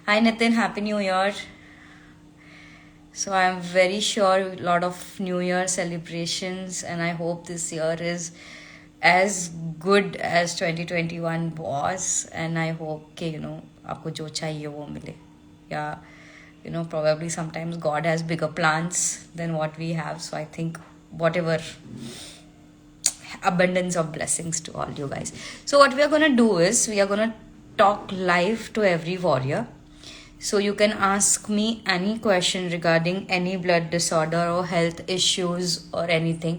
Hi Nitin, Happy New Year. So I'm very sure a lot of New Year celebrations, and I hope this year is as good as 2021 was. And I hope कि आपको जो चाहिए वो मिले. Yeah, probably sometimes God has bigger plans than what we have. So I think whatever abundance of blessings to all you guys. So what we are gonna do is we are gonna talk live to every warrior. So you can ask me any question regarding any blood disorder or health issues or anything.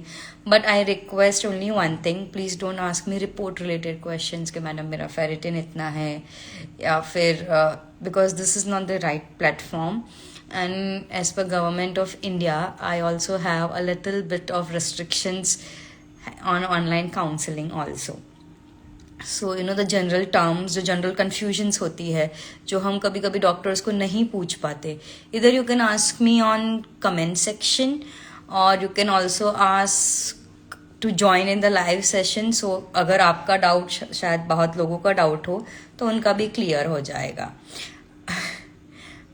But I request only one thing. Please don't ask me report related questions कि madam मेरा ferritin इतना है या फिर because this is not the right platform. And as per government of India, I also have a little bit of restrictions on online counseling also. So the general terms जो general confusions होती है जो हम कभी कभी doctors को नहीं पूछ पाते इधर you can ask me on comment section और you can also ask to join in the live session. So अगर आपका डाउट शायद बहुत लोगों का डाउट हो तो उनका भी क्लियर हो जाएगा.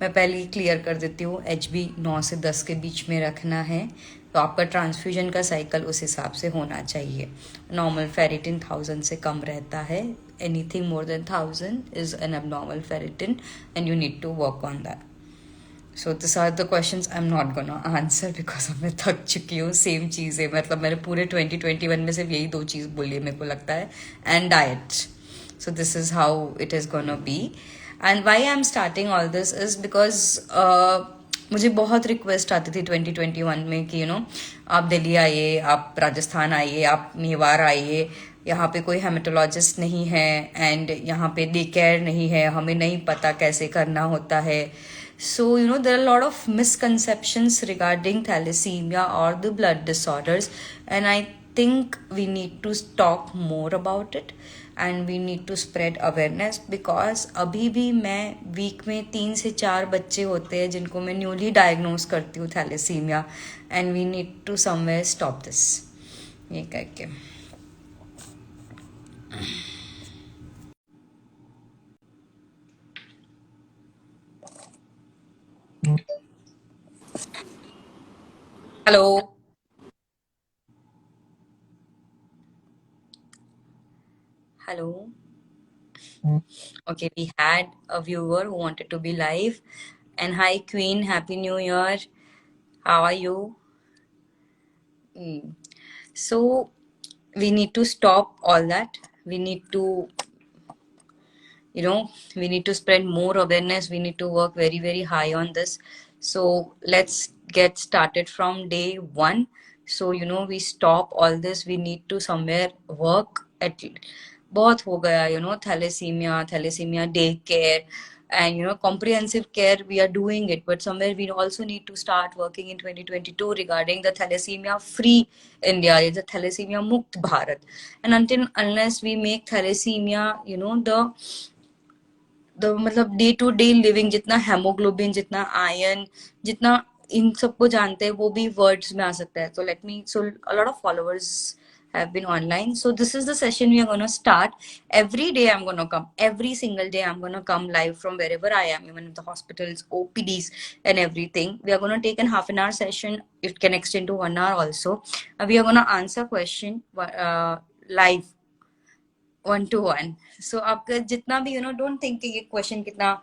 मैं पहले ही क्लियर कर देती हूँ. HB 9 से 10 के बीच में रखना है तो आपका ट्रांसफ्यूजन का साइकिल उस हिसाब से होना चाहिए. नॉर्मल फेरिटिन 1000 से कम रहता है. Anything more than 1000 is an abnormal ferritin and you need to work on that. So this are the questions I am not gonna answer because अब मैं थक चुकी हूँ. सेम चीज़ है, मतलब मैंने पूरे 2021 में सिर्फ यही 2 चीज़ बोली है मेरे को लगता है, and diet. So this is how it is gonna be. And why I am starting all this is because मुझे बहुत रिक्वेस्ट आती थी 2021 में कि आप दिल्ली आइए, आप राजस्थान आइए, आप मेवाड़ आइए, यहाँ पे कोई हेमेटोलॉजिस्ट नहीं है एंड यहाँ पे डे केयर नहीं है, हमें नहीं पता कैसे करना होता है. So, there are a lot of misconceptions regarding thalassemia or the blood disorders, and I think we need to talk more about it and we need to spread awareness because अभी भी मैं वीक में 3 से 4 बच्चे होते हैं जिनको मैं न्यूली डायग्नोज करती हूँ thalassaemia, and we need to somewhere stop this. ये करके hello hello. Okay, we had a viewer who wanted to be live. And hi, Queen, Happy New Year. How are you? So, we need to stop all that. We need to, we need to spread more awareness. We need to work very, very high on this. So, let's get started from day one. So, we stop all this. We need to somewhere work at बहुत हो गया, thalassemia day care and comprehensive care. We are doing it, but somewhere we also need to start working in 2022 regarding the thalassemia free India, the thalassemia mukt Bharat. And until unless we make thalassemia the मतलब day to day living, जितना haemoglobin, जितना iron, जितना इन सबको जानते हैं वो भी words में आ सकता है. So let me, so a lot of followers have been online. So this is the session we are going to start. Every day I'm going to come. Every single day I'm going to come live from wherever I am, even in the hospitals, OPDs and everything. We are going to take a half an hour session. It can extend to 1 hour also. We are going to answer question live 1 to 1. So आपका जितना भी don't think कि ये question कितना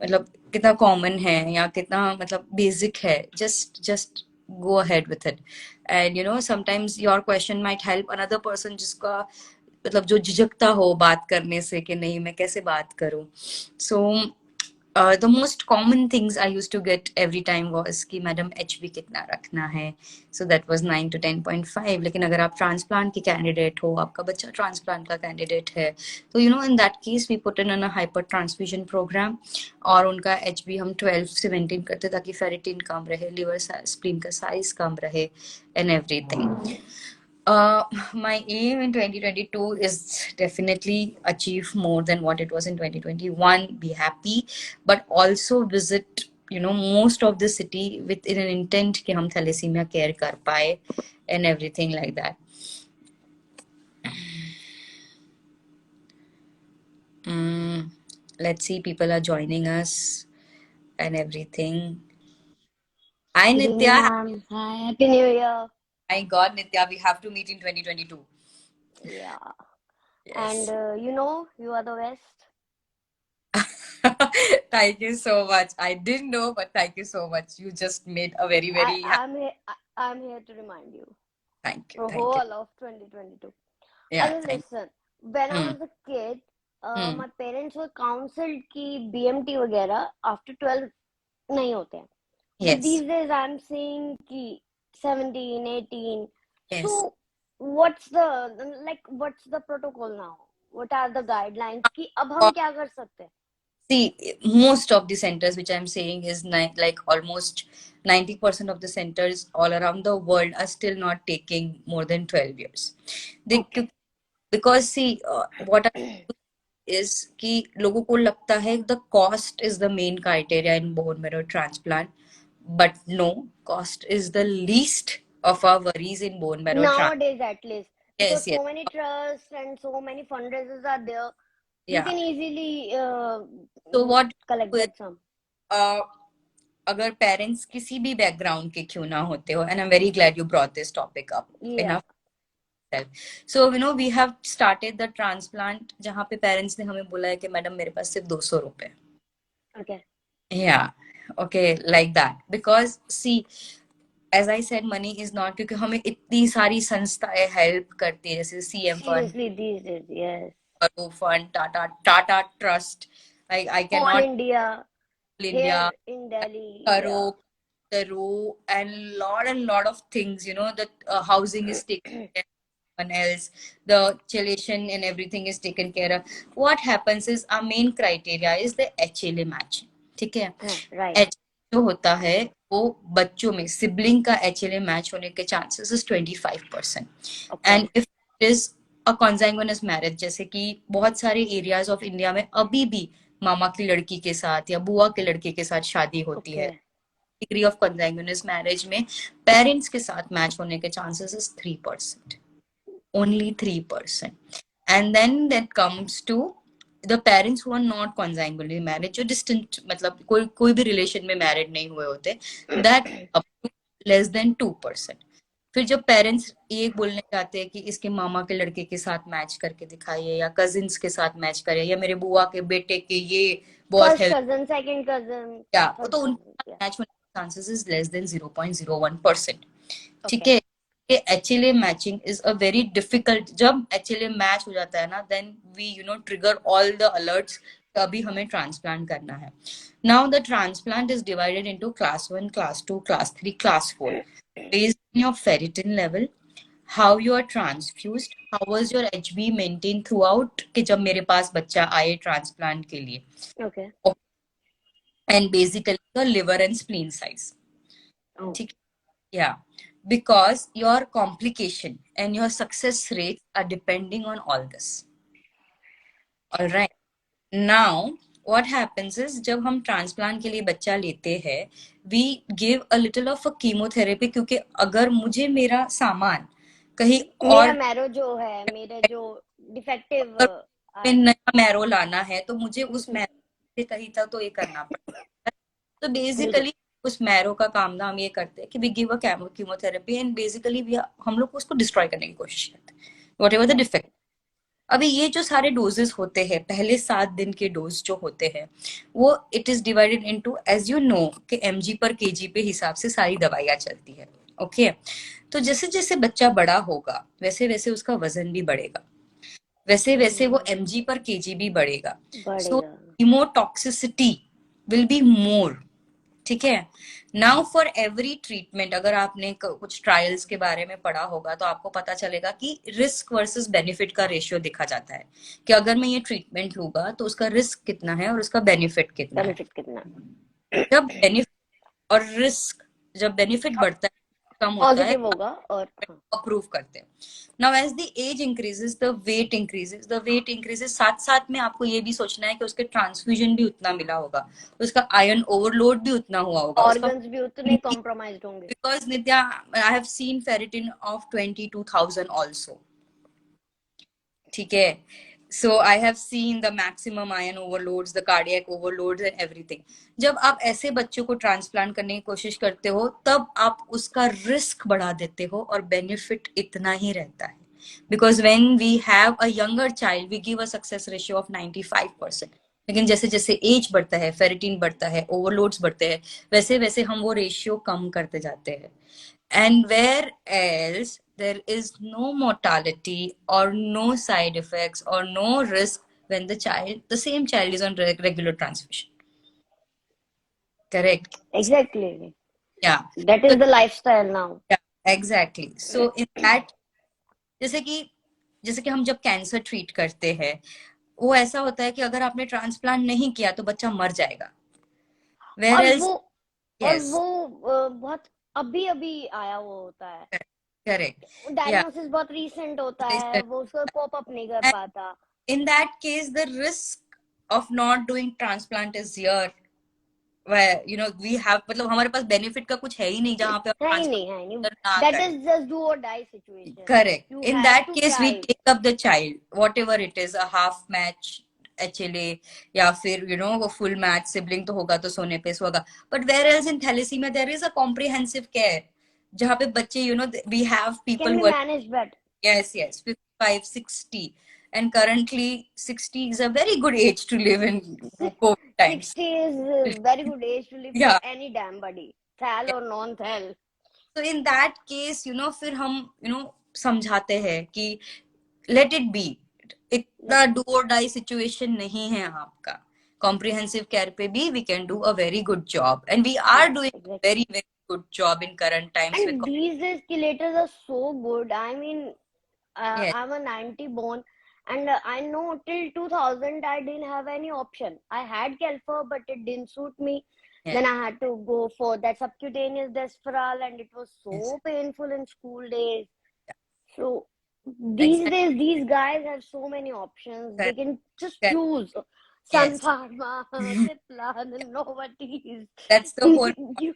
मतलब कितना common है या कितना मतलब बेसिक है. Just go ahead with it. And sometimes your question might help another person जिसका मतलब जो झिझकता हो बात करने से कि नहीं मैं कैसे बात करूं. So the most common things I used to get every time was कि मैडम HB कितना रखना है. So that was 9 to 10.5. लेकिन अगर आप ट्रांसप्लांट की कैंडिडेट हो, आपका बच्चा ट्रांसप्लांट का कैंडिडेट है, तो in that case we put in a hyper transfusion program और उनका HB हम 12 से मेंटेन करते ताकि फेरिटिन कम रहे, लिवर स्प्लीन का साइज कम रहे and everything. My aim in 2022 is definitely achieve more than what it was in 2021, be happy, but also visit most of the city with an intent कि हम thalassemia care कर पाए and everything like that. Let's see, people are joining us. and everything. Hi Good evening, Nitya. ma'am. Hi, Happy New Year. My God, Nitya, we have to meet in 2022. Yeah. And Yes. you are the best. Thank you so much. I didn't know, but thank you so much. You just made a very, I, very I'm here. I'm here to remind you thank you. for Thank you. whole of 2022. Yeah, अरे thank listen, when I you. was a kid, Hmm. my parents were counseled कि BMT वगैरह after 12 नहीं होते हैं. But Yes. these days I'm seeing कि 17, 18. Yes. So what's the protocol now? What are the guidelines कि अब Uh, हम क्या कर सकते हैं? See, most of the centers which I'm saying is like almost 90% of the centers all around the world are still not taking more than 12 years. They, Okay. because see, what is कि लोगों को लगता है the cost is the main criteria in bone marrow transplant, but no, cost is the least of our worries in bone marrow transplant. Nowadays, at least, because Yes, yes, so many trusts and so many fundraisers are there, you yeah. can easily So what collect with that sum. uh, अगर parents किसी भी background के क्यों ना होते हो, and I am very glad you brought this topic up in Yeah. So we have started the transplant जहाँ पे पेरेंट्स ने हमें बोला है कि मैडम मेरे पास सिर्फ 200 रुपए. Okay. Yeah, okay, like that. Because see, as I said, money is not क्योंकि हमें इतनी सारी संस्थाएं हेल्प करती है जैसे CM fund, Seriously, these days, yes. करो fund, Tata trust. I All cannot India, India, here in Delhi, Karo, yeah. Karo, and lot of things. You know that housing is taken care of someone else, the chelation and everything is taken care of. What happens is our main criteria is the HLA match. ठीक है. Right. H जो होता है वो बच्चों में sibling का HLA match होने के chances is 25%. And Okay. If it is a consanguineous marriage, जैसे कि बहुत सारे एरियाज ऑफ इंडिया में अभी भी मामा की लड़की के साथ या बुआ के लड़के के साथ शादी होती है, Okay. Degree of consanguineous marriage में पेरेंट्स के साथ मैच होने के chances is 3%. Only 3%. And then that comes to the parents who are not consanguinely married, जो distant मतलब कोई भी relation में married नहीं हुए होते, that up to less than 2%. फिर जब पेरेंट्स ये बोलने जाते हैं कि इसके मामा के लड़के के साथ मैच करके दिखाइए या कजिन्स के साथ मैच करिए या मेरे बुआ के बेटे के ये बहुत First help, cousin, second cousin, या वो third तो उनके cousin, साथ yeah. मैच होने के चांसेस इज लेस देन 0.01%. ठीक Okay. है. ये HLA matching is a very difficult. जब एचएलए मैच हो जाता है ना, then we trigger all the alerts. अभी हमें ट्रांसप्लांट करना है. Now the transplant is divided into class 1, class 2, class 3, class 4 based on your ferritin level, how you are transfused, how was your HB maintained throughout कि जब मेरे पास बच्चा आए transplant के लिए, Okay. and basically your liver and spleen size. Oh. ठीक. Yeah, because your complication and your success rates are depending on all this. All right. Now, what happens is जब हम ट्रांसप्लांट के लिए बच्चा लेते हैं, we give a little of a chemotherapy क्योंकि अगर मुझे मेरा सामान कहीं मेरा और मैरो जो है, मेरे जो डिफेक्टिव अगर में आए. नया मैरो लाना है तो मुझे उस मैरो से कहीं तक तो ये करना पड़ता है. तो बिल्कुल. बेसिकली उस मैरो का काम ना हम ये करते हैं कि we give a chemotherapy and basically हम लोग उसको डिस्ट्रॉय करने की कोशिश करते हैं, whatever the Okay. Defect. अभी ये जो सारे डोजेस होते हैं, पहले 7 दिन के डोज जो होते हैं, वो it is divided into, as you know कि एमजी पर केजी पे हिसाब से सारी दवाइयाँ चलती है. ओके. तो जैसे जैसे बच्चा बड़ा होगा वैसे वैसे उसका वजन भी बढ़ेगा, वैसे वैसे वो एमजी पर केजी भी बढ़ेगा. सो बढ़ेगा. हीमोटॉक्सिसिटी विल बी मोर. ठीक है. नाउ फॉर एवरी ट्रीटमेंट, अगर आपने कुछ ट्रायल्स के बारे में पढ़ा होगा तो आपको पता चलेगा कि रिस्क वर्सेस बेनिफिट का रेशियो देखा जाता है कि अगर मैं ये ट्रीटमेंट लूंगा तो उसका रिस्क कितना है और उसका बेनिफिट कितना है. बेनिफिट कितना. जब बेनिफिट और रिस्क, जब बेनिफिट बढ़ता है, कम होता है, पॉजिटिव होगा और हाँ. अप्रूव करते हैं. Now as the age increases the weight increases, the weight increases, साथ साथ में आपको ये भी सोचना है कि उसके ट्रांसफ्यूजन भी उतना मिला होगा, उसका आयरन ओवरलोड भी उतना हुआ होगा, उसका ऑर्गन्स भी उतने कॉम्प्रोमाइज्ड होंगे. because Nitya, I have seen ferritin of 22,000 also. ठीक है. So I have seen the maximum iron overloads, the cardiac overloads and everything. जब आप ऐसे बच्चों को ट्रांसप्लांट करने की कोशिश करते हो तब आप उसका रिस्क बढ़ा देते हो और बेनिफिट इतना ही रहता है. Because when we have a younger child, we give a success ratio of 95%. लेकिन जैसे जैसे एज बढ़ता है, फेरिटीन बढ़ता है, ओवरलोड्स बढ़ते हैं, वैसे वैसे हम वो रेशियो कम करते जाते हैं. And where else there is no mortality or no side effects or no risk when the same child is on regular transfusion. Correct. Exactly. Yeah. That So, is the lifestyle now. yeah, exactly. So in that, जैसे कि जैसे कि हम जब cancer treat करते हैं, वो ऐसा होता है कि अगर आपने ट्रांसप्लांट नहीं किया तो बच्चा मर जाएगा. Where और else? वो और Yes. वो बहुत अभी अभी आया वो होता है. Correct. Yeah. डायग्नोसिस बहुत रीसेंट होता है, वो उसको कोप अप नहीं कर And पाता. in that case, the risk of not doing transplant is here. Where we have, मतलब हमारे पास बेनिफिट का कुछ है ही नहीं जहाँ पे हम है ही नहीं. ट्रांसप्लांट ना That करें. is just do or die situation. Correct. You In have that to case, we try. take up the child, whatever it is, a half match HLA या फिर वो full match sibling तो होगा तो सोने पे सुहागा. But whereas in thalassemia there is a comprehensive care जहाँ पे बच्चे we have people Can be who are, managed better. yes, 55, 60, and currently 60 is a very good age to live in COVID times. 60 is a very good age to live for Yeah. any damn body, thal or non-thal. So in that case, फिर हम समझाते हैं कि let it be. इतना do or die situation नहीं है आपका. Comprehensive care पे भी we can do a very good job, and we are Yes, doing a exactly. very very good job in current times with And these days chelators are so good. I mean, yes, I'm a 90 born, and I know till 2000 I didn't have any option. I had Kelfer, but it didn't suit me. yes, Then I had to go for that subcutaneous Desferal, and it was yes, so painful in school days. So these exactly, days, these guys have so many options. They correct, can just correct, choose Sun yes. Pharma, Cipla, and Novartis. That's the whole. you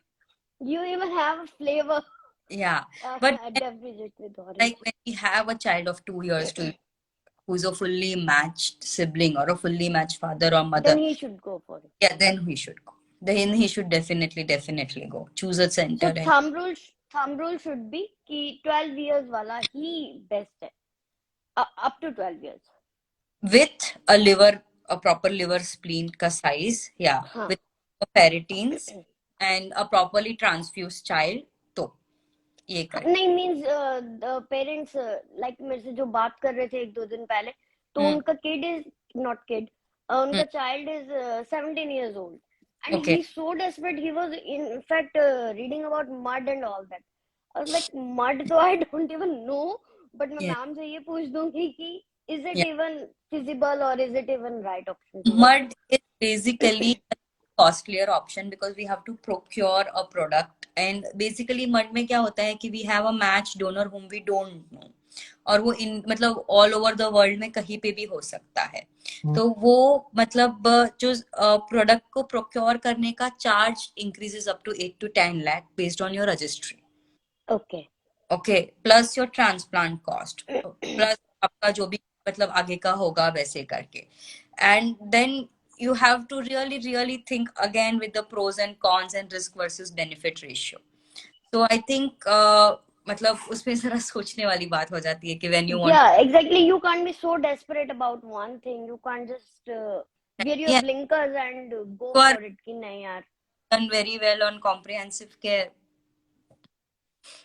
you even have a flavor Yeah, but deficit with like orange. when we have a child of 2 years to who's a fully matched sibling or a fully matched father or Then mother, he should go for it. yeah, then he should go. Then he should definitely go. Choose a center So and thumb rule should be कि 12 years वाला ही best है. Up to 12 years. with a liver, a proper liver spleen ka size, yeah, हाँ. with ferritins and a properly transfused child, तो ये करें. नहीं means parents like मेरे से जो बात कर रहे थे एक दो दिन पहले, तो Hmm. उनका kid is not kid, Hmm. उनका child is 17 years old, and Okay. he's so desperate. He was in fact reading about mud and all that. I was like, mud तो I don't even know, but मैं Yeah. Ma'am से ये पूछ दूंगी कि is it Yeah. even feasible or is it even right option to work? Mud is basically a costlier option because we have to procure a product, and basically mud में क्या होता है कि we have a match donor whom we don't know, और वो मतलब all over the world में कहीं पे भी हो सकता है. तो वो मतलब जो प्रोडक्ट को प्रोक्योर करने का charge increases up to 8 to 10 lakh based on your registry. Okay. Okay, plus your transplant cost, plus आपका जो भी मतलब आगे का होगा वैसे करके. And then you have to really think again with the pros and cons and risk versus benefit ratio. So I think मतलब उसमें जरा सोचने वाली बात हो जाती है कि when you want Yeah, exactly. You can't be so desperate about one thing. You can't just wear your yeah, blinkers and go you are for it कि नहीं यार. done very well on comprehensive care.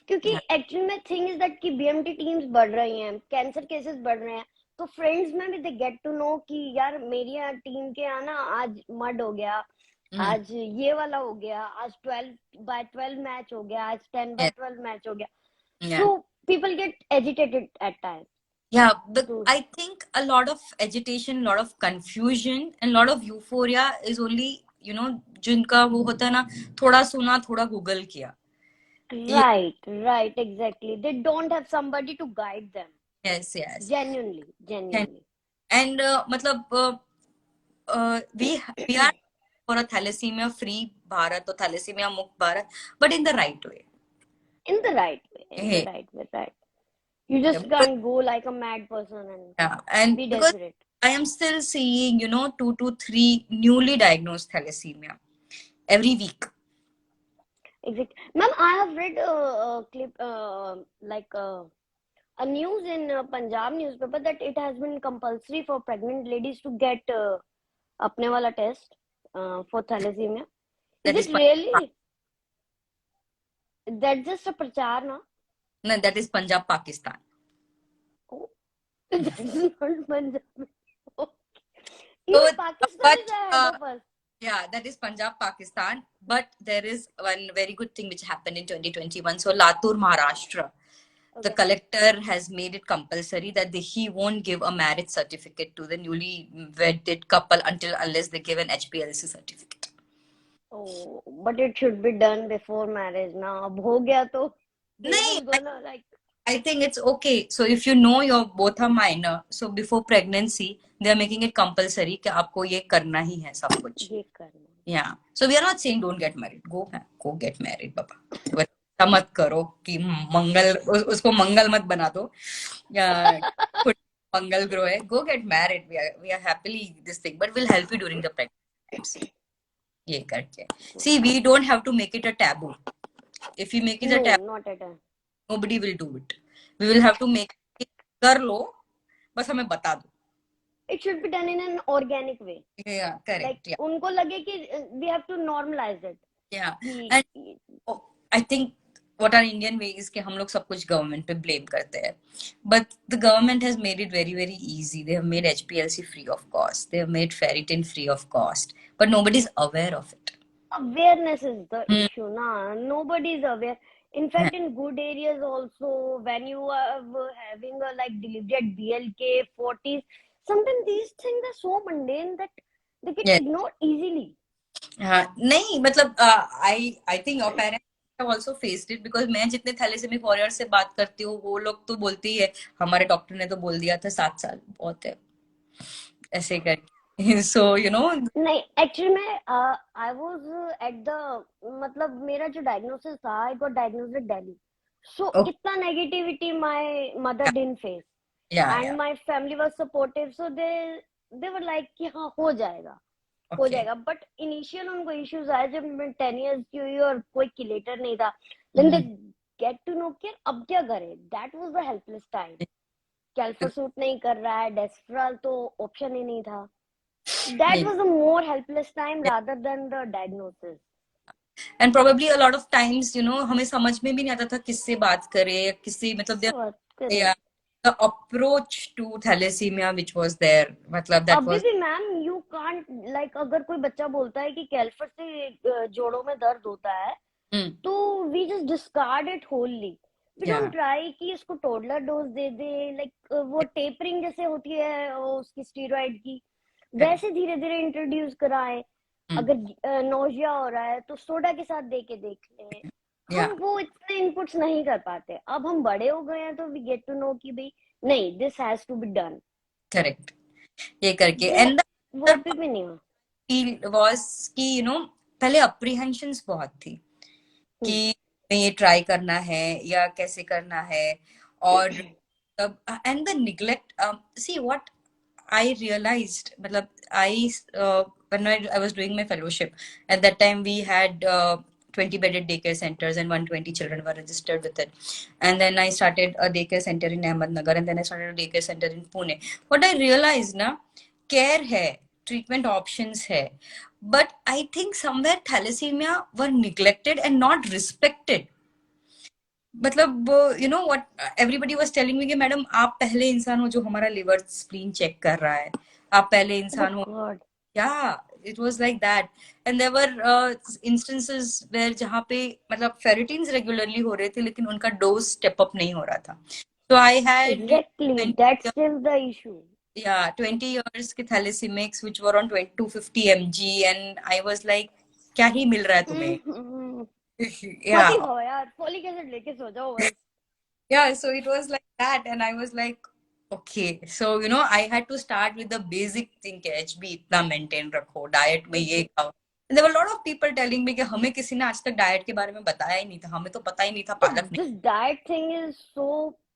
क्योंकि Yeah. Actually में thing is that कि BMT teams बढ़ रही हैं, cancer cases बढ़ रहे हैं, तो फ्रेंड्स में भी दे गेट टू नो कि यार मेरी यहाँ टीम के यहाँ ना आज मड हो गया, आज ये वाला हो गया, आज 12/12 मैच हो गया, आज 10/12 मैच हो गया. So people get agitated at time. Yeah, but I think a lot of agitation, a lot of confusion, and a lot of euphoria is only, जिनका वो होता है ना, थोड़ा सुना, थोड़ा गूगल किया. Right, exactly. They don't have somebody to guide them. Yes. Genuinely. And मतलब we are for a thalassemia free Bharat or thalassemia mukt Bharat, but in the right way. In the right way, Hey. right. You just Because, can't go like a mad person and yeah, and be because desperate. I am still seeing, 2 to 3 newly diagnosed thalassemia every week. Exactly. Ma'am, I have read a clip, like a news in Punjab newspaper that it has been compulsory for pregnant ladies to get apne wala test for thalassemia. Is That is it Punjab. really? That's just a prachar, na? No, that is Punjab, Pakistan. Oh, that's not Punjab. So, Even Pakistan is but ahead of us. yeah, that is Punjab, Pakistan. But there is one very good thing which happened in 2021. So, Latur, Maharashtra, the Okay. collector has made it compulsory that he won't give a marriage certificate to the newly wedded couple unless they give an HPLC certificate. Oh, but it should be done before marriage. Now, ab ho gaya to they नहीं, will gonna like I think it's okay. So if you know your both are minor, so before pregnancy, they are making it compulsory कि आपको ये करना ही है सब कुछ. ये करना. Yeah. So we are not saying don't get married. Go get married, Baba. But ऐसा मत करो कि उसको मंगल मत बना दो. या put मंगल ग्रह है. Go get married. We are happily this thing, but we'll help you during the pregnancy times. ये करके. See, we don't have to make it a taboo. If we make it a No, taboo, not at all. nobody will do it. We will have to make it. कर लो, बस हमें बता दो. It should be done in an organic way. Yeah, Like correct. Yeah, उनको लगे कि we have to normalize it. yeah. And कि I think what our Indian way is कि हम लोग सब कुछ government पे blame करते हैं. But the government has made it very, very easy. They have made HPLC free of cost. They have made ferritin free of cost. But nobody is aware of it. awareness is the Hmm. issue, na. Nobody is aware. In fact, in good areas also, when you are having a like delivery at BLK 40s, sometimes these things are so mundane that they get Yeah. ignored easily. हाँ नहीं मतलब I think your parents have also faced it because मैं जितने थैलेसेमी warrior से बात करती हूँ वो लोग तो बोलते ही है हमारे डॉक्टर ने तो बोल दिया था 7 साल बहुत है ऐसे करके so नहीं एक्चुअली मैं आई वाज एट द मतलब मेरा जो डायग्नोसिस था I got diagnosed at Delhi so okay, इतना negativity my mother didn't face yeah, and my family was supportive so they were like कि हाँ हो जाएगा हो okay. जाएगा बट इनिशियल उनको इश्यूज आए जब मैं 10 इयर्स की हुई और कोई किलेटर नहीं था then they Mhm. Get to know कि अब क्या करें that was the helpless time कैल्फर सूट नहीं कर रहा है डेस्फ्राल तो ऑप्शन ही नहीं था that नहीं was a more helpless time rather than the diagnosis. and probably a lot of times हमें समझ में भी नहीं आता था किससे बात करें या किससे मतलब So, yeah, correct. the approach to thalassemia which was there मतलब that अभी was भी मैम यू कांट लाइक अगर कोई बच्चा बोलता है कि कैल्फर से जोड़ों में दर्द होता है mm, तो we just discard it wholly we don't yeah, try कि इसको टोडलर डोज दे दे लाइक वो टेपरिंग जैसे होती है उसकी स्टीरॉइड की correct. वैसे धीरे धीरे इंट्रोड्यूस कराएं Mm, अगर नोजिया हो रहा है तो सोडा के साथ दे के देख लें हम yeah, वो इतने इनपुट्स नहीं कर पाते अब हम बड़े हो गए हैं तो वी गेट टू नो कि भाई नहीं this has to be done correct. ये करके वो and the वो other अभी भी नहीं हुआ feel was कि पहले अप्रीहेंशंस बहुत थी हम्म, कि ये ट्राई करना है या कैसे करना है और तब and the neglect see what I realized मतलब when I was doing my fellowship at that time we had 20 bedded daycare centers and 120 children were registered with it and then I started a daycare center in Ahmednagar and then I started a daycare center in Pune. What I realized ना care है treatment options है but I think somewhere thalassemia were neglected and not respected. मतलब what everybody was telling me कि madam आप पहले इंसान हो जो हमारा लिवर स्प्लीन चेक कर रहा है आप पहले oh इंसान हो god या it was like that and there were instances where जहाँ पे मतलब फेरिटिन्स रेगुलरली हो रहे थे लेकिन उनका डोज स्टेप अप नहीं हो रहा था so I had exactly that's still the issue 20 years के थैलेसीमिक्स which were on 250 mg and I was like क्या ही मिल रहा है तुम्हें फोली yeah खाओ यार फोलिक एसिड लेके सो जाओ बस yeah, so it was like that, and I was like, okay. So I had to start with the basic thing कि HB इतना maintain रखो, diet में ये खाओ. And there were a lot of people telling me कि हमें किसी ने आज तक डाइट के बारे में बताया ही नहीं था, हमें तो पता ही नहीं था पालक नहीं. this diet thing is so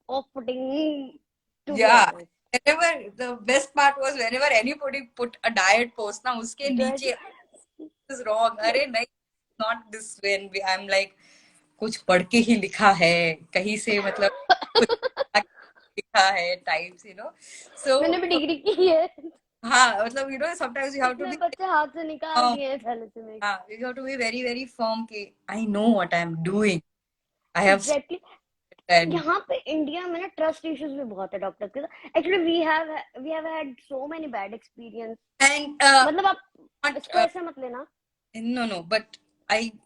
off-putting to be Yeah, honest whenever the best part was whenever anybody put a diet post ना उसके नीचे is wrong. अरे नहीं, not this way. And I'm like कुछ पढ़ के ही लिखा है कहीं से, मतलब कुछ लिखा है टाइप्स, so मैंने भी डिग्री की है, हाँ, मतलब sometimes you have to इतने be बच्चे हाथ से निकाल firm. दिए हैं थैलेसीमिक। हाँ, you have to be very very firm कि I know what I'm doing. I have exactly. and यहाँ पे इंडिया में ना ट्रस्ट इश्यूज भी बहुत है डॉक्टर के साथ। Actually we have had so many bad experience. and मतलब आप not इसको ऐसे मत लेना। no, but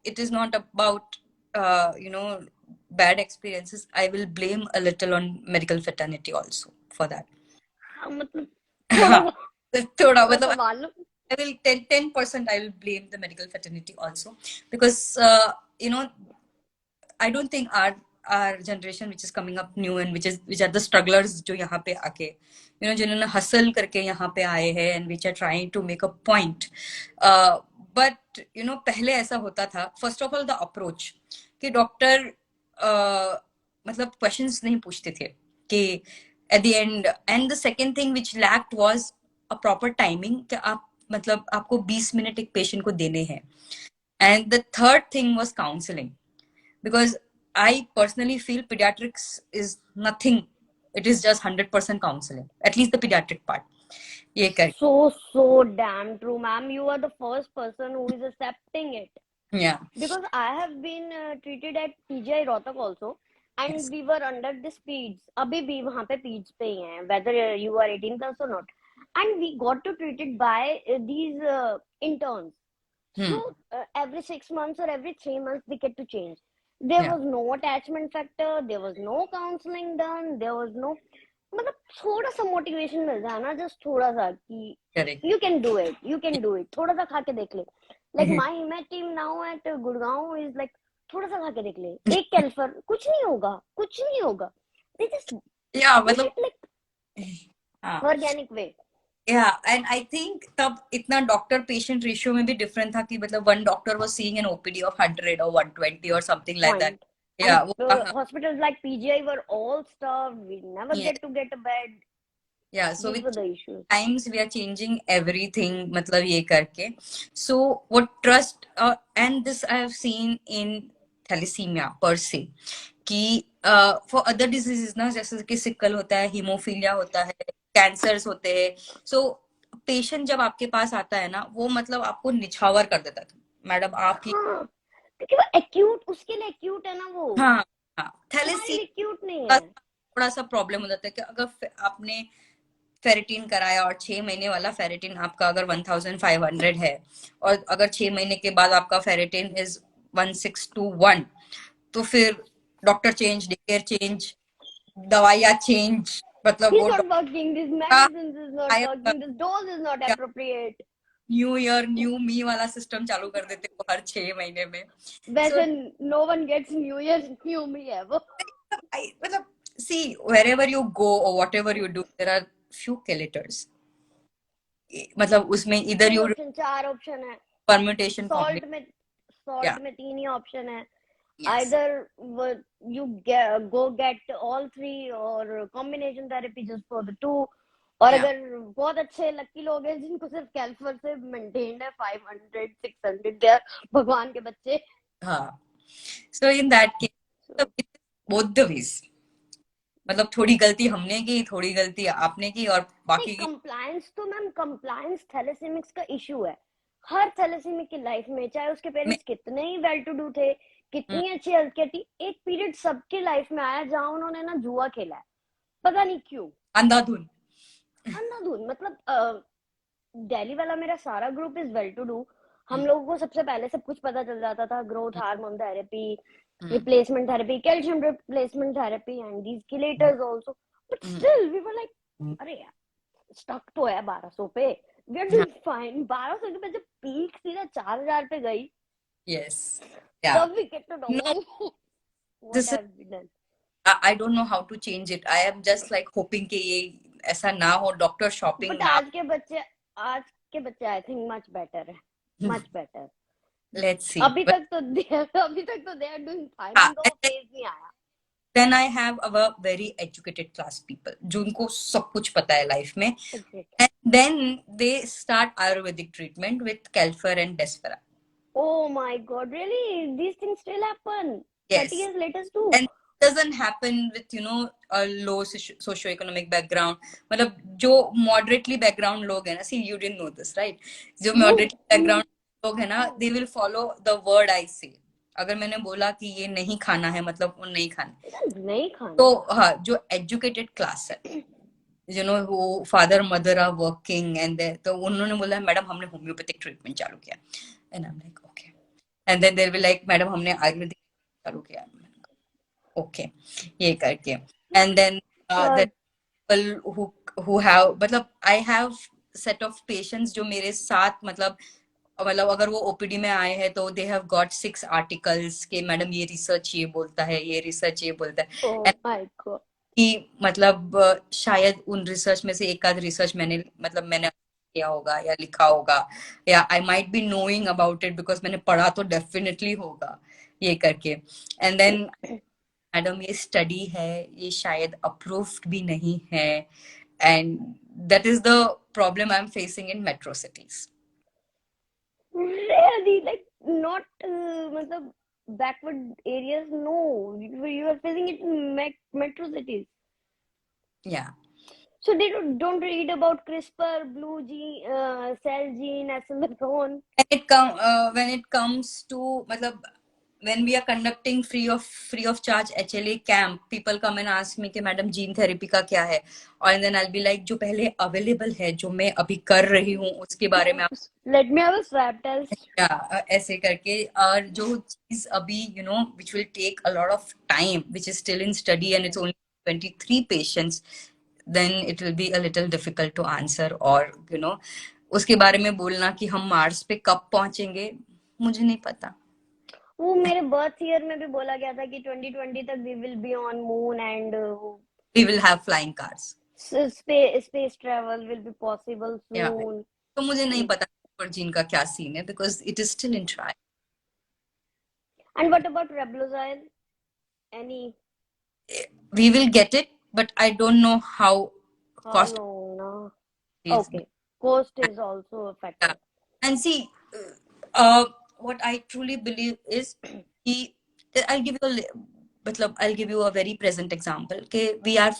it is not about bad experiences. I will blame a little on medical fraternity also for that. हाँ, मतलब थोड़ा हाँ, सा, थोड़ा थोड़ा सा मतलब मालूम। I will 10% I will blame the medical fraternity also, because I don't think our generation which is coming up new and which are the strugglers जो यहाँ पे आके जिन्होंने hustle करके यहाँ पे आए हैं and which are trying to make a point, but पहले ऐसा होता था, first of all the approach कि डॉक्टर मतलब questions नहीं पूछते थे कि at the end, and the second thing which lacked was a proper timing कि आप मतलब आपको 20 मिनट एक पेशेंट को देने हैं, and the third thing was counseling, because I personally feel pediatrics is nothing. It is just 100% counseling, at least the pediatric part. ये कर So damn true, ma'am. You are the first person who is accepting it. yeah, Because I have been treated at PGI Rohtak also, and yes, we were under the speeds. अभी भी वहाँ पे speeds पे ही हैं, whether you are 18 plus or not. And we got to treated by these interns. hmm, So every 6 months or every 3 months they get to change. There yeah, was no attachment factor. There was no counseling done. There was no, मतलब थोड़ा सा motivation मिल जाए ना, just थोड़ा सा कि correct. You can do it, you can do it, थोड़ा सा खा के देख ले। लाइक माय हिमैट team now at Gurgaon is like थोड़ा सा खा के देख ले, एक कैल्फर, कुछ नहीं होगा, कुछ नहीं होगा। दे जस्ट Yeah, पुट मतलब इट लाइक हाँ, organic way. yeah, and I think तब इतना डॉक्टर पेशेंट रेशियो में भी डिफरेंट था कि मतलब one doctor was seeing an OPD of 100 or 120 or something like that. Point. And Yeah, वो hospitals like PGI were all stuffed. We never yeah, get to get a bed. yeah. So These with were the issues. times we are changing everything, मतलब ये करके. So what trust and this I have seen in thalassemia per se कि for other diseases ना, जैसे कि sickle होता है, haemophilia होता है, कैंसर्स होते हैं, so पेशेंट जब आपके पास आता है ना, वो मतलब आपको निछावर कर देता है, मैडम आप ही। हाँ, क्योंकि वो एक्यूट, उसके लिए एक्यूट है ना वो, हाँ, हाँ, हमारे लिए थैलेसीमिया एक्यूट नहीं का है। थोड़ा सा प्रॉब्लम हो जाता है कि अगर आपने फेरेटिन कराया और 6 महीने वाला फेरेटिन आपका अगर 1500 है, और अगर 6 महीने के बाद आपका फेरेटिन इज 1621, तो फिर doctor change, day care change, दवाइयाँ चेंज, मतलब He's वो not working, this medicines is not working, this dose is not appropriate. New year new me वाला सिस्टम चालू कर देते वो हर 6 महीने में। वैसे So no one gets New Year New Me है वो। मतलब see, wherever you go or whatever you do, there are few chelators. मतलब उसमें इधर यू 4 ऑप्शन है। परम्यूटेशन सॉल्ट कॉम्बिनेशन, में या सॉल्ट में 3 ही ऑप्शन है। Yes, either you go get all three or combination therapy just for the two, और या अगर बहुत अच्छे लकी लोग हैं जिनको सिर्फ कैल्फर से मेंटेन्ड है 500 600, दे भगवान के बच्चे। हाँ, so in that case both the ways, मतलब थोड़ी गलती हमने की, थोड़ी गलती आपने की, और नहीं, बाकी की कंप्लायंस तो मैम, कंप्लायंस थैलेसीमिक्स का इशू है हर थैलेसीमिक की लाइफ में, चाहे उसके में, पेरेंट्स कितने ही वेल टू डू थे, कितनी अच्छी हेल्थ केयर थी, एक पीरियड सबकी लाइफ में आया जहां उन्होंने ना जुआ खेला है, पता नहीं क्यों, अंधाधुन। अंधाधुन। मतलब दिल्ली वाला मेरा सारा group is well to do, हम लोगों को सबसे पहले सब कुछ पता चल जाता था, growth hormone therapy, replacement therapy, calcium replacement therapy and these chelators also, but still we were like अरे यार स्टक तो है 1200 पे, वी आर डूइंग फाइन। 1200 के बाद जब पीक सीधा 4000 पे गई, यस, या तब we get to know know, what this have been done. I don't know how to change it. I am just like hoping कि ये ऐसा ना हो, डॉक्टर शॉपिंग बट ना। आज के बच्चे आई थिंक मच बेटर है, मच बेटर। लेट्स सी, अभी तक तो दे आर डूइंग फाइन, हाँ, उनका वो फेज नहीं आया। Then I have our very educated class people जिनको सब कुछ पता है लाइफ में, Exactly. and then they start Ayurvedic treatment with Kelfer and Desfera. Oh my God, really? These things still happen 30 Yes. years later too. And it doesn't happen with a low socio-economic background. मतलब जो moderately background लोग हैं ना, see you didn't know this right, जो No. moderate background लोग हैं ना, they will follow the word I say. अगर मैंने बोला कि ये नहीं खाना है मतलब वो नहीं खाना, नहीं खाना। तो हाँ, जो educated class है, वो father mother are working and तो उन्होंने बोला मैडम हमने होम्योपैथिक ट्रीटमेंट चालू किया, and I am like okay, and then they will like madam हमने आयुर्वेदिक चालू किया, ओके, ये करके, and then the people who have, मतलब I have set of patients जो मेरे साथ मतलब अगर वो ओपीडी में आए हैं तो दे हैव गॉट 6 आर्टिकल्स के मैडम ये रिसर्च ये बोलता है, ये रिसर्च ये बोलता है, Oh my God. कि मतलब शायद उन रिसर्च में से एक आध रिसर्च मैंने किया होगा या लिखा होगा, या I might be knowing about it because मैंने पढ़ा तो डेफिनेटली होगा, ये करके, एंड देन मैडम ये स्टडी है, ये शायद अप्रूव्ड भी नहीं है, and that is the problem I am facing in metro cities. Really, like not मतलब backward areas. No, you are facing it in metro cities. Yeah. So they don't read about CRISPR, blue gene, cell gene, SLRone. When it comes to मतलब when we are conducting free of charge HLA camp, people come and ask me कि madam gene therapy का क्या है, और then I'll be like जो पहले available है जो मैं अभी कर रही हूँ उसके बारे में Let me have a swab test. ऐसे करके, और जो चीज अभी which will take a lot of time, which is still in study and it's only 23 patients, then it will be a little difficult to answer, और उसके बारे में बोलना कि हम मार्स पे कब पहुंचेंगे मुझे नहीं पता. वो मेरे बर्थ ईयर में भी बोला गया था कि 2020 तक we will be on moon and we will have flying cars. space travel will be possible soon. Yeah. तो मुझे नहीं पता पर जीन का क्या सीन है because it is still in trial. And what about Reblozyl? Any? We will get it, but I don't know how cost. Long, no? Okay, cost is also a factor. Yeah. And see, what I truly believe is I'll give you a very present example. Okay, we are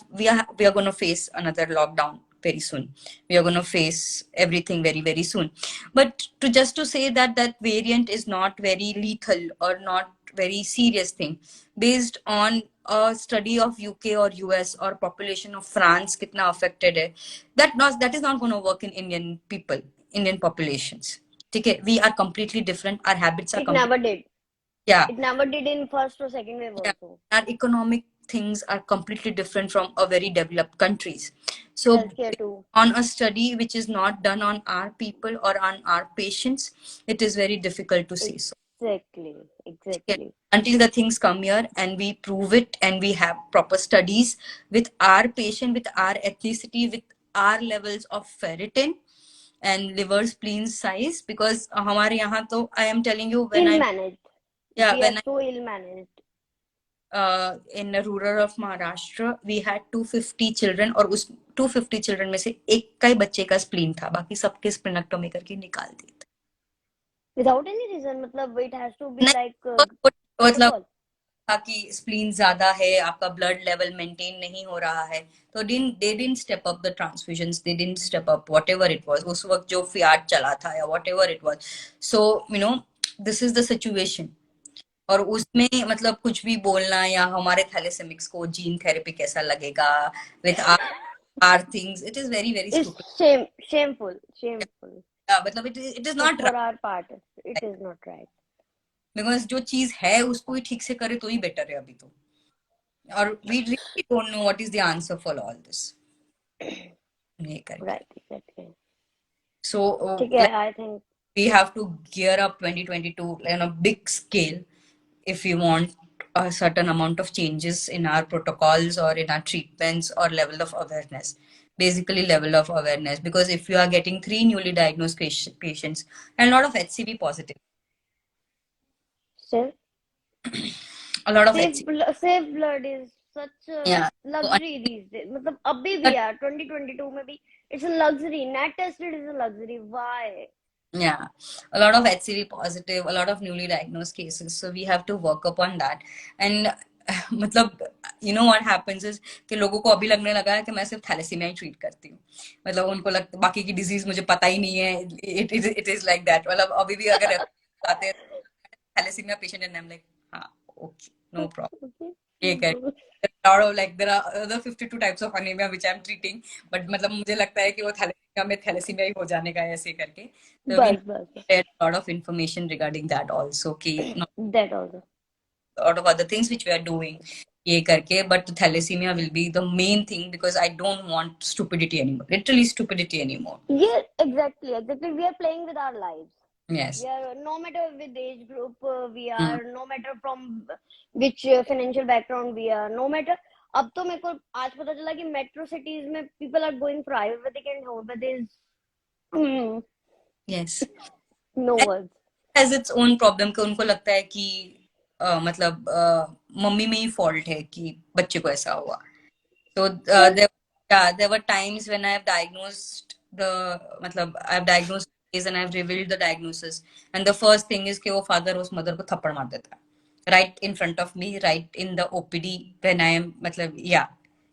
going to face another lockdown very soon. We are going to face everything very, very soon. But to say that variant is not very lethal or not very serious thing, based on a study of UK or US or population of France kitna affected hai, that is not going to work in Indian populations. Okay, we are completely different. Our habits are. It never did. Yeah. It never did in first or second wave also. Our economic things are completely different from a very developed countries. So healthcare too. On a study which is not done on our people or on our patients, it is very difficult to see. So Exactly. Until the things come here and we prove it and we have proper studies with our patient, with our ethnicity, with our levels of ferritin and liver spleen size, because हमारे यहाँ तो I am telling you when ill managed. Yeah, we are so ill managed. In a rural of Maharashtra, we had 250 children, और उस 250 children में से एक का ही बच्चे का स्प्लीन था, बाकी सबके स्प्लीनेक्टोमी करके निकाल दिए थे. Without any reason, मतलब it has to be like मतलब कि स्प्लीन ज्यादा है, आपका ब्लड लेवल मेंटेन नहीं हो रहा है, तो they didn't step up the transfusions, they didn't step up whatever it was, उस वक्त जो फियाट चला था या whatever it was. So this is the situation. और उसमें मतलब कुछ भी बोलना या हमारे थैलेसेमिक्स को जीन थेरेपी कैसा लगेगा with our things, it is very, very stupid. It's shameful. मतलब it is not for our part. It is not right. Because जो चीज है उसको ही ठीक से करे तो ही बेटर है अभी तो. और we really don't know what is the answer for all this. Right, exactly. So I think we have to gear up 2022 on a big scale if we want a certain amount of changes in our protocols or in our treatments or level of awareness. Basically level of awareness, because if you are getting 3 newly diagnosed patients and a lot of HCV positive, still a lot of safe blood is such a Yeah. So, luxury these days. मतलब अभी भी यार 2022 में भी it's a luxury. Net tested is a luxury. Why? yeah, a lot of HCV positive, a lot of newly diagnosed cases. So we have to work upon that. And मतलब you know what happens is कि लोगों को अभी लगने लगा है कि मैं सिर्फ थैलेसीमिया ही ट्रीट करती हूँ. मतलब उनको लगता बाकी की डिजीज मुझे पता ही नहीं है. It is like that. मतलब अभी भी अगर आते हैं thalassaemia patient and I am like हाँ ओके नो प्रॉब्लम. Okay. ये कर lot of like there are other 52 types of anemia which I'm treating, but मतलब मुझे लगता है कि वो थैलेसीमिया में थैलेसीमिया ही हो जाने का है ऐसे करके. So we बस बस get a lot of information regarding that also कि not that also. a lot of other things which we are doing ये करके, but thalassemia will be the main thing because I don't want stupidity anymore, literally stupidity anymore. Yeah, exactly, exactly. We are playing with our lives. Yes. We are no matter with age group we Mm. are, no matter from which financial background we are, no matter. अब तो मेरे को आज पता चला कि metro cities में people are going for Ayurvedic and homeopathy is Yes. no And words. has its own problem कि उनको लगता है कि मतलब मम्मी में ही फॉल्ट है कि बच्चे को ऐसा हुआ. So Well, there were times when I have diagnosed मतलब I have diagnosed case and I have revealed the diagnosis, and the first thing is कि वो father उस mother को थप्पड़ मार देता है right in front of me, right in the OPD when I am मतलब yeah,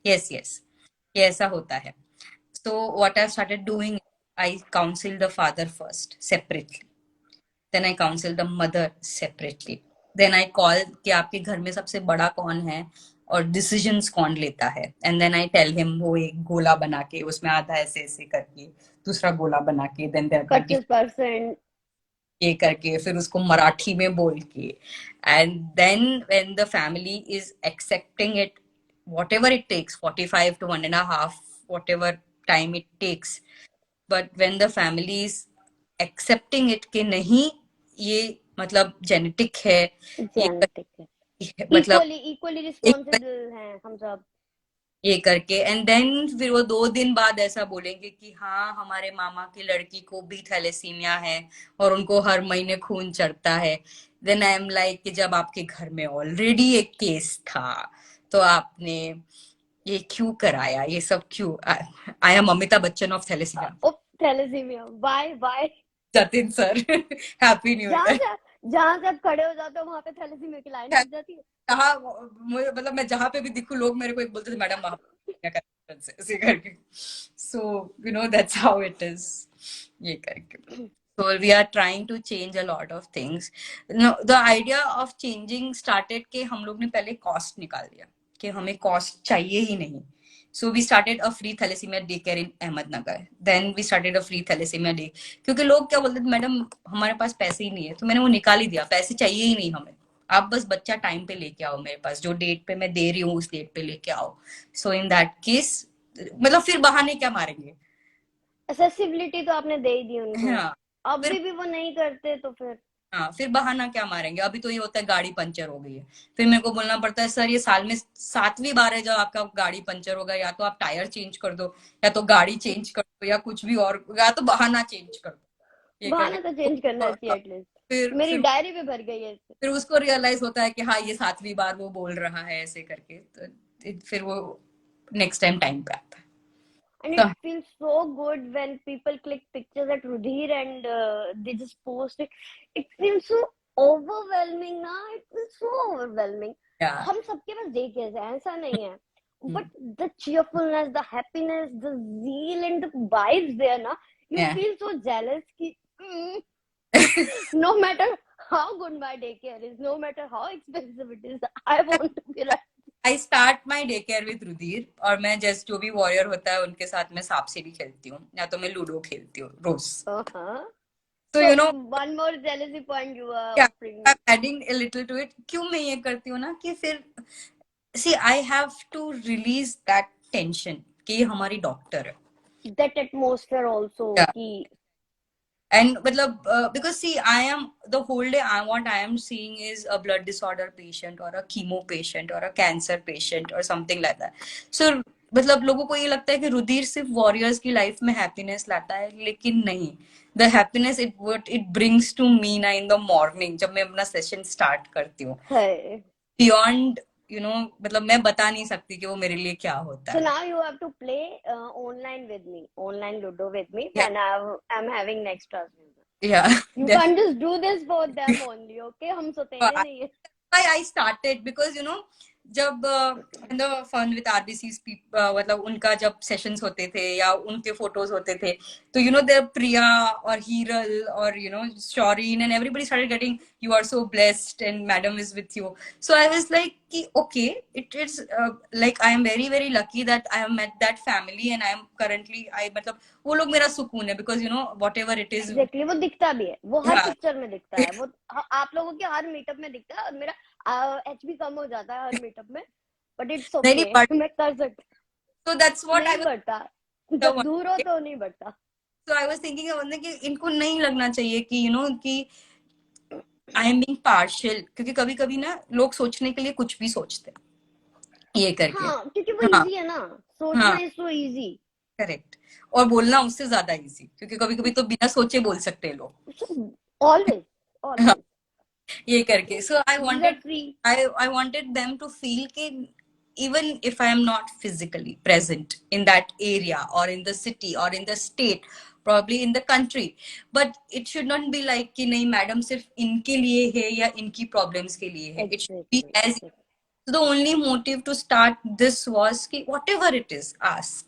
yes ये ऐसा होता है. So what I started doing, I counsel the father first separately, then I counsel the mother separately, then I call कि आपके घर में सबसे बड़ा कौन है और डिसीजंस कौन लेता है, and then I tell him वो एक गोला बना के उसमें आधा ऐसे ऐसे करके दूसरा गोला बना के देन देयर 25%. ये करके फिर उसको मराठी में बोल के, and then when the family is accepting it whatever it takes 45 to 1.5 whatever time it takes, but when the family is accepting it कि नहीं ये मतलब जेनेटिक है ये जेनेटिक है, मतलब इक्वली रिस्पॉन्सिबल हैं हम सब. ये करके, एंड देन फिर वो 2 दिन बाद ऐसा बोलेंगे कि हाँ हमारे मामा की लड़की को भी थैलेसीमिया है और उनको हर महीने खून चढ़ता है. देन आई एम लाइक कि जब आपके घर में ऑलरेडी एक केस था तो आपने ये क्यों कराया, ये सब क्यों. I am Amitabh Bachchan of thalassaemia. Oh thalassaemia, bye. Jatin sir happy new जहाँ ईयर. से जहाँ से आप खड़े हो जाते हो वहां पे थैलेसीमिया की लाइन लग जाती है. कहा मतलब मैं जहां पे भी दिखूं लोग मेरे को एक बोलते थे मैडम वहां क्या करते ऐसे करके. So you know that's how it is ये करके. So we are trying to change a lot of things. No, the idea of changing started कि हम लोग ने पहले cost निकाल दिया कि हमें cost चाहिए ही नहीं. So we started a free thalassemia daycare in Ahmednagar. Then we started a free thalassemia day. क्योंकि लोग क्या बोलते थे मैडम हमारे पास पैसे ही नहीं है, तो मैंने वो निकाल ही दिया. पैसे चाहिए ही नहीं हमें, आप बस बच्चा टाइम पे लेके आओ मेरे पास, जो डेट पे मैं दे रही हूँ उस डेट पे लेके आओ. सो इन दैट केस मतलब फिर बहाने क्या मारेंगे. एक्सेसिबिलिटी तो आपने दे ही दी उनको. हाँ फिर अभी भी वो नहीं करते तो फिर हाँ फिर बहाना क्या मारेंगे. अभी तो ये होता है गाड़ी पंचर हो गई है, फिर मेरे को बोलना पड़ता है सर ये साल में 7वीं बार है जब आपका गाड़ी पंचर होगा, या तो आप टायर चेंज कर दो या तो गाड़ी चेंज कर दो या कुछ भी और, या तो बहाना चेंज कर दो ये करके. बहाना तो चेंज करना चाहिए एटलीस्ट. मेरी फिर डायरी भी भर गई है इससे. फिर उसको रियलाइज होता है कि हाँ ये 7वीं बार वो बोल रहा है ऐसे करके, तो फिर वो नेक्स्ट टाइम पे आता है. And तो it feels so good when people click pictures at Rudhir and they just post it. It feels so overwhelming ना. It feels so overwhelming. या हम सबके पास देखे हैं, ऐसा नहीं है. But the cheerfulness, the happiness, the zeal and the vibes there ना, you या feel so jealous कि no matter how good my daycare is, no matter how expensive it is, I want to be right. I start my day care with Rudhir, और मैं just जो भी warrior होता है उनके साथ में सांप सीढ़ी खेलती हूँ या तो मैं लूडो खेलती हूँ रोज. Uh-huh. तो So you know one more jealousy point you are क्या offering. Adding a little to it, क्यों मैं ये करती हूँ ना कि फिर see I have to release that tension कि ये हमारी डॉक्टर है. That atmosphere also Yeah. कि And मतलब because see I am the whole day what I am seeing is a blood disorder patient or a chemo patient or a cancer patient or something like that. So मतलब लोगों को ये लगता है कि रुधिर सिर्फ वॉरियर्स की लाइफ में हैप्पीनेस लाता है, लेकिन नहीं. The happiness it what it brings to me ना इन द मॉर्निंग जब मैं अपना सेशन स्टार्ट करती हूँ, है. बियॉन्ड you know, मतलब मैं बता नहीं सकती कि वो मेरे लिए क्या होता So है. now you have to play online with me, online Ludo with me Yeah, when I'm having extras. yeah. You can't just do this for them only, okay? हम So सोतेंगे नहीं है. I started because you know जब in the fun with RBC's people मतलब उनका जब sessions होते थे या उनके फोटोज होते थे तो you know the Priya or Hiral or you know Shoreen and everybody started getting you are so blessed and madam is with you. So I was like कि okay, it is like I am very very lucky that I have met that family and I am currently I मतलब वो लोग मेरा सुकून है because you know whatever it is. Exactly वो दिखता भी है, वो हर हाँ. पिक्चर में दिखता है, वो आप लोगों के हर मीटअप में दिखता है, और मेरा एच भी कम हो जाता है हर मीटअप में, बट इट्स नहीं ओके, but मैं कर सकती. so that's what I नहीं was बढ़ता, the जब one. दूर हो तो नहीं बढ़ता. So I was thinking कि इनको नहीं लगना चाहिए कि you know कि आई एम बीइंग पार्शियल क्योंकि कभी कभी ना लोग सोचने के लिए कुछ भी सोचते हैं ये करके. हाँ, क्योंकि वो हाँ. इजी है ना, सोचना हाँ. Is so easy. करेक्ट. और बोलना उससे ज्यादा इजी क्योंकि कभी कभी तो बिना सोचे बोल सकते हैं लोग. ऑलवेज, हाँ. ऑलवेज. ये करके so these are free. I wanted them to feel कि even if I am not physically present in that area or in the city or in the state, probably in the country, but it should not be like कि नहीं madam सिर्फ इनके लिए है या इनकी problems के लिए है. It should be exactly, as exactly. so the only motive to start this was कि whatever it is ask.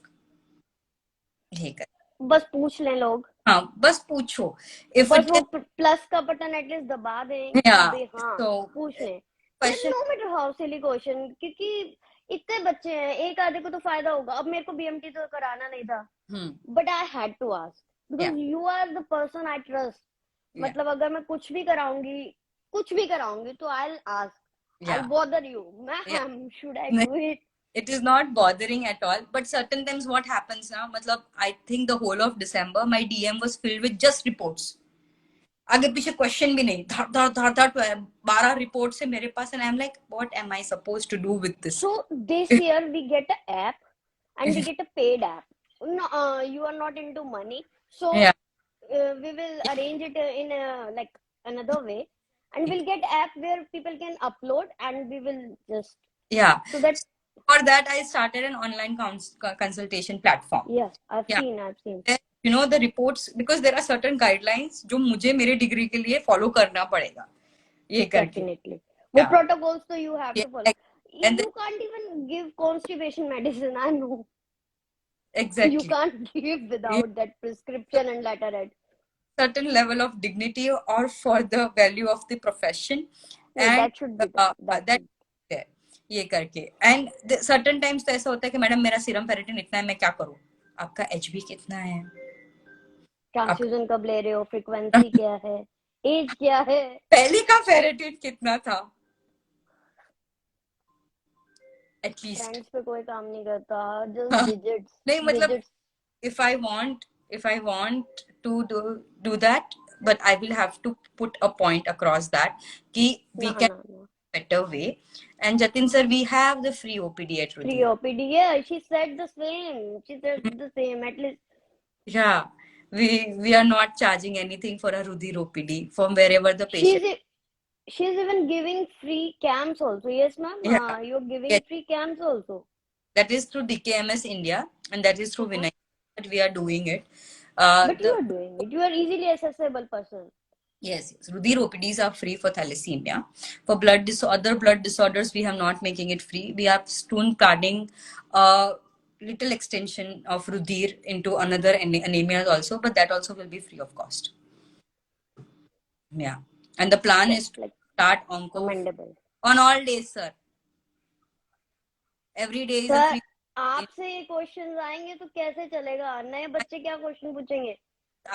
ये कर. बस पूछ लें लोग, हाँ बस पूछो. If बस it वो is प्लस का बटन एटलीस्ट दबा दें कि yeah भाई हाँ, so पूछ लें. question. No matter how silly question, क्योंकि इतने बच्चे हैं, एक आधे को तो फायदा होगा. अब मेरे को बीएमटी तो कराना नहीं था, but I had to ask Yeah, because you are the person I trust. yeah, मतलब अगर मैं कुछ भी कराऊंगी तो I ask, I yeah, bother you, yeah. Ma'am should I do it. It is not bothering at all. But certain times, what happens now? मतलब I think the whole of December, my DM was filled with just reports. आगे पीछे question भी नहीं. धार धार धार धार 12 report है मेरे पास and I'm like, what am I supposed to do with this? So this year we get an app and we get a paid app. No, you are not into money, so Yeah, we will arrange it in like another way, and we'll get app where people can upload, and we will just yeah. so that. For that, I started an online consultation platform. Yeah, I've Yeah. seen. You know the reports because there are certain guidelines जो मुझे मेरे degree के लिए follow करना पड़ेगा ये करके. Definitely. What protocols so you have Yeah, to follow? and You can't even give constipation medicine. I know. exactly. You can't give without that prescription and letterhead. Certain level of dignity or for the value of the profession. No, And that should be done. that है ये करके. And certain times तो ऐसा होता है कि madam मेरा serum ferritin इतना है मैं क्या करूं. आपका एचबी कितना है, ट्रांसफ्यूजन कब ले रहे हो, फ्रीक्वेंसी क्या है, एज क्या है, पहले का फेरेटिन कितना था. एटलीस्ट फ्रेंड्स पे कोई काम नहीं करता, जस्ट डिजिट्स. नहीं मतलब if I want to do that, but I will have to put a point across that कि we can better way. And Jatin sir, we have the free OPD at Rudhi. Free OPD, yeah, she said the same, at least. Yeah, we are not charging anything for a Rudhi OPD from wherever the patient. She's even giving free camps also. Yes, ma'am. Yeah. You're giving Yes. free camps also. That is through DKMS India and that is through Vinay that we are doing it. But you are doing it. You are easily accessible person. Yes. Rudhir OPDs are free for thalassemia. For other blood disorders, we are not making it free. We are soon planning a little extension of Rudhir into another anemia also, but that also will be free of cost. Yeah. And the plan is to start onco on all days, sir. Every day is a free. आपसे ये questions आएंगे तो कैसे चलेगा, नए बच्चे क्या question पूछेंगे.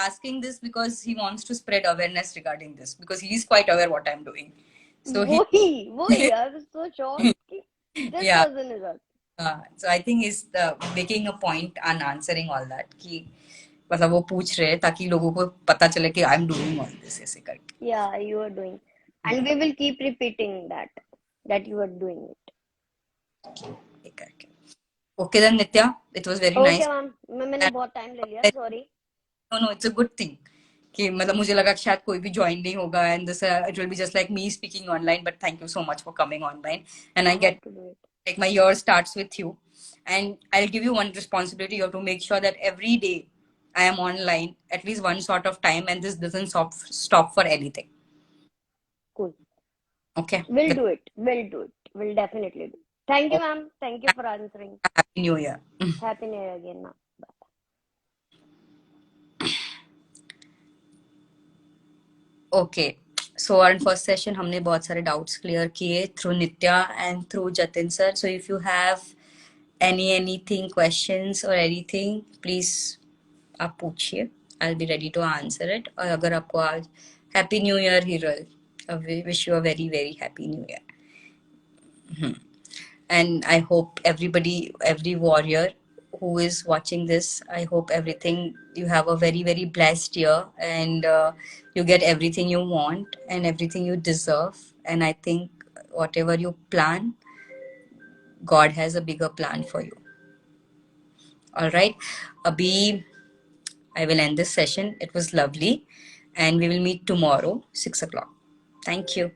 Asking this because he wants to spread awareness regarding this because he is quite aware what I'm doing. So वही I was so shocked. This person is us. So I think he's making a point and answering all that कि मतलब वो पूछ रहे हैं ताकि लोगों को पता चले कि I'm doing all this ऐसे करके. Yeah, you are doing, and we will keep repeating that you are doing it. Okay then Nitya, it was very nice. Okay ma'am, मैंने बहुत time ले लिया, sorry. No, it's a good thing कि मतलब मुझे लगा कि शायद कोई भी ज्वाइन नहीं होगा and this it will be just like me speaking online, but thank you so much for coming online and I I get have to do it. like my year starts with you, and I'll give you one responsibility. You have to make sure that every day I am online at least one sort of time, and this doesn't stop for anything. Cool. Okay. We'll do it. We'll do it. We'll definitely do it. Thank you, Oh, ma'am. Thank you for answering. happy new year. Happy New Year again, ma'am. Okay, so our first session हमने बहुत सारे doubts clear किए through Nitya and through Jatin sir. So if you have anything questions or anything, please आप पूछिए. I'll be ready to answer it. और अगर आपको आज Happy New Year, Hiral. We wish you a very very happy New Year. And I hope everybody, every warrior who is watching this, I hope everything you have a very very blessed year, and you get everything you want and everything you deserve. And I think whatever you plan, God has a bigger plan for you. All right, Abhi, I will end this session. It was lovely, and we will meet tomorrow 6 o'clock. Thank you.